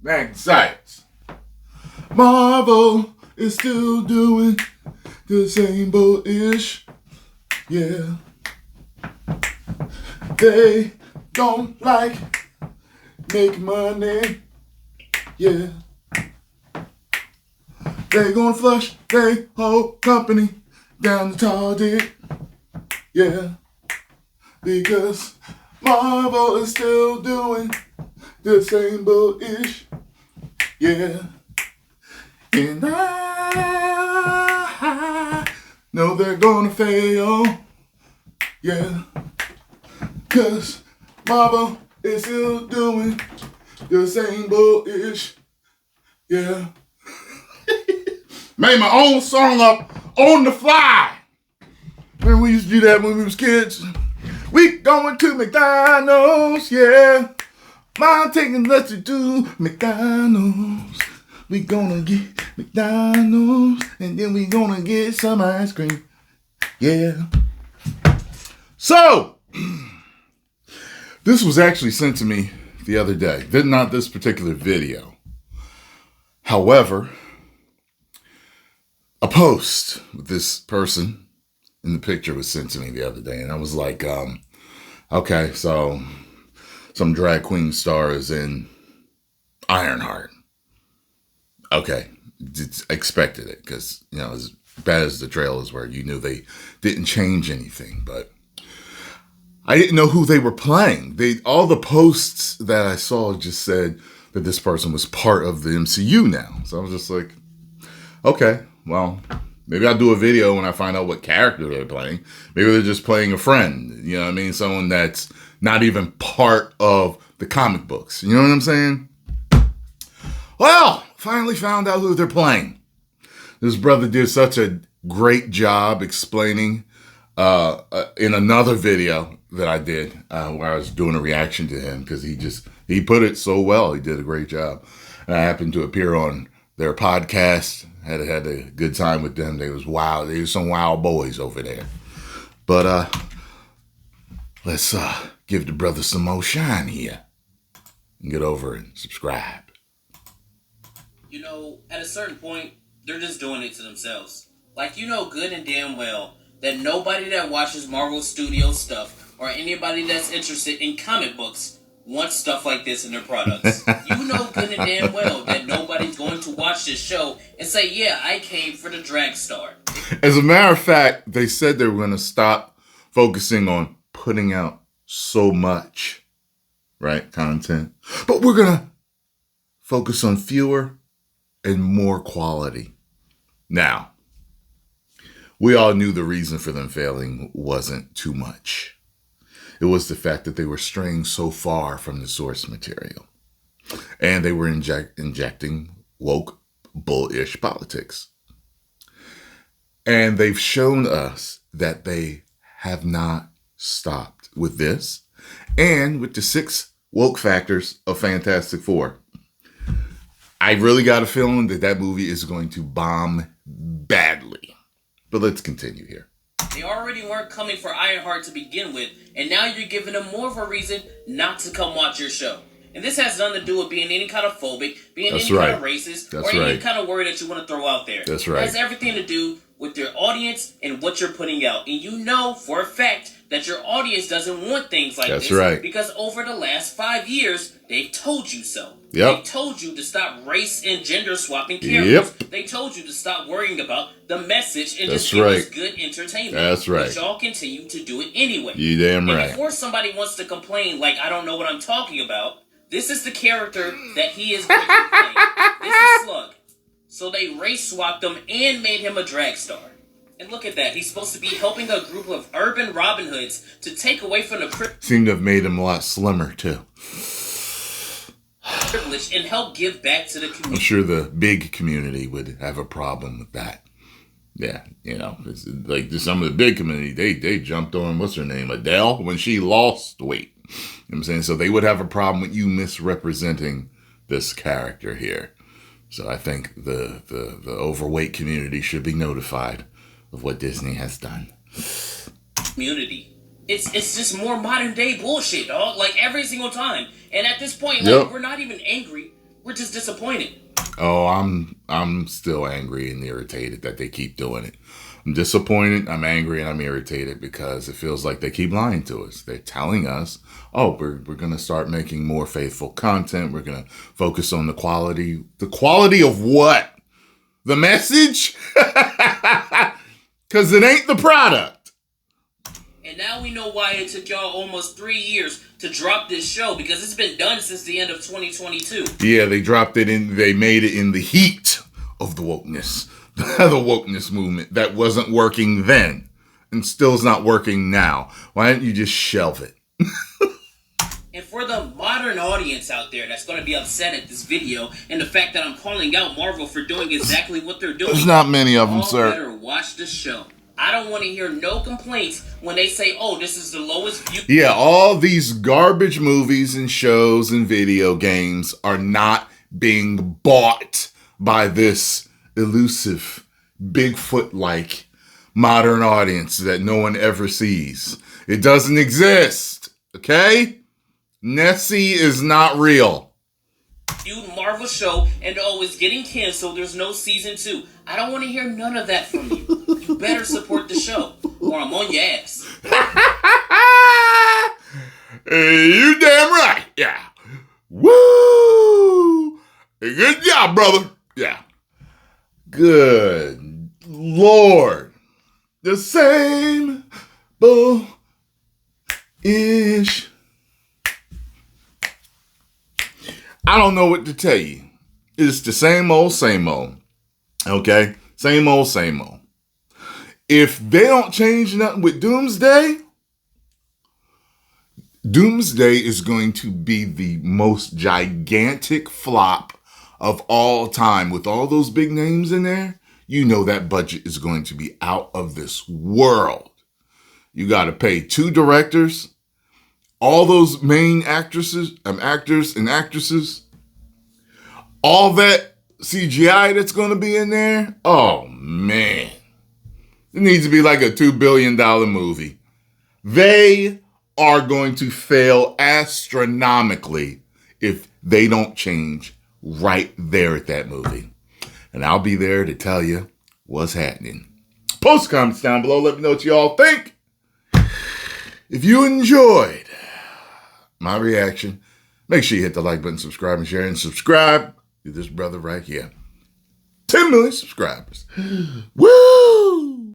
Magnus science. Marvel is still doing the same bull-ish. Yeah. They don't like make money. Yeah. They gonna flush their whole company down the toilet. Yeah. Because Marvel is still doing the same bull-ish. Yeah. And I know they're gonna fail. Yeah. Cause Marvel is still doing the same bull-ish. Yeah. Made my own song up on the fly. Remember we used to do that when we was kids? We going to McDonald's, yeah. Mom taking us to McDonald's. We gonna get McDonald's and then we gonna get some ice cream. Yeah. So, this was actually sent to me the other day. Not this particular video. However, a post with this person in the picture was sent to me the other day. And I was like, okay, so some drag queen stars in Ironheart. Okay, expected it because, you know, as bad as the trailers were, you knew they didn't change anything. But I didn't know who they were playing. All the posts that I saw just said that this person was part of the MCU now. So I was just like, okay, well, maybe I'll do a video when I find out what character they're playing. Maybe they're just playing a friend. You know what I mean? Someone that's not even part of the comic books. You know what I'm saying? Well, finally found out who they're playing. This brother did such a great job explaining in another video that I did where I was doing a reaction to him because he put it so well. He did a great job. And I happened to appear on their podcast. Had a good time with them. They was wild. They were some wild boys over there. But let's give the brother some more shine here and get over and subscribe. You know, at a certain point, they're just doing it to themselves. Like, you know good and damn well that nobody that watches Marvel Studios stuff or anybody that's interested in comic books wants stuff like this in their products. You know good and damn well that nobody's going to watch this show and say, yeah, I came for the drag star. As a matter of fact, they said they were going to stop focusing on putting out so much, right, content. But we're going to focus on fewer and more quality. Now, we all knew the reason for them failing wasn't too much. It was the fact that they were straying so far from the source material. And they were injecting woke, bullish politics. And they've shown us that they have not stopped with this and with the 6 woke factors of Fantastic Four. I really got a feeling that movie is going to bomb badly. But let's continue here. They already weren't coming for Ironheart to begin with, and now you're giving them more of a reason not to come watch your show. And this has nothing to do with being any kind of phobic, being any kind of racist, or any kind of word that you want to throw out there. That's right. It has everything to do with your audience and what you're putting out. And you know for a fact that your audience doesn't want things like this. That's right. Because over the last 5 years, they've told you so. Yep. They told you to stop race and gender swapping characters. Yep. They told you to stop worrying about the message and That's just give right. us good entertainment. That's right. But y'all continue to do it anyway. You damn right. And before somebody wants to complain like I don't know what I'm talking about, this is the character that he is going to play. This is Slug. So they race swapped him and made him a drag star. And look at that. He's supposed to be helping a group of urban Robin Hoods to take away from the Seemed to have made him a lot slimmer, too. privilege and help give back to the community. I'm sure the big community would have a problem with that. Yeah, you know, it's like some of the big community, they jumped on, what's her name, Adele, when she lost weight. You know what I'm saying? So they would have a problem with you misrepresenting this character here. So I think the overweight community should be notified of what Disney has done. Community. It's just more modern day bullshit, dog. Like every single time. And at this point, like, we're not even angry. We're just disappointed. Oh, I'm still angry and irritated that they keep doing it. I'm disappointed, I'm angry, and I'm irritated because it feels like they keep lying to us. They're telling us, oh, we're going to start making more faithful content. We're going to focus on the quality. The quality of what? The message? Because it ain't the product. And now we know why it took y'all almost 3 years to drop this show, because it's been done since the end of 2022. Yeah, they dropped it in, they made it in the heat of the wokeness. The wokeness movement that wasn't working then and still is not working now. Why don't you just shelve it? And for the modern audience out there that's going to be upset at this video and the fact that I'm calling out Marvel for doing exactly what they're doing, There's not many of them, y'all sir. better watch the show. I don't want to hear no complaints when they say, oh, this is the lowest view. Yeah, all these garbage movies and shows and video games are not being bought by this elusive, Bigfoot-like modern audience that no one ever sees. It doesn't exist, okay? Nessie is not real. Marvel show, and oh, it's getting canceled, there's no season 2. I don't want to hear none of that from you. You better support the show, or I'm on your ass. You damn right, yeah. Woo! Good job, brother. Yeah. Good Lord. The same ish. I don't know what to tell you. It's the same old, same old. Okay? Same old, same old. If they don't change nothing with Doomsday, Doomsday is going to be the most gigantic flop of all time. With all those big names in there, you know that budget is going to be out of this world. You got to pay 2 directors, all those main actors and actresses, all that CGI that's going to be in there. Oh, man. It needs to be like a $2 billion movie. They are going to fail astronomically if they don't change right there at that movie. And I'll be there to tell you what's happening. Post comments down below. Let me know what you all think. If you enjoyed my reaction, make sure you hit the like button, subscribe, and share. And subscribe to this brother right here. 10 million subscribers. Woo!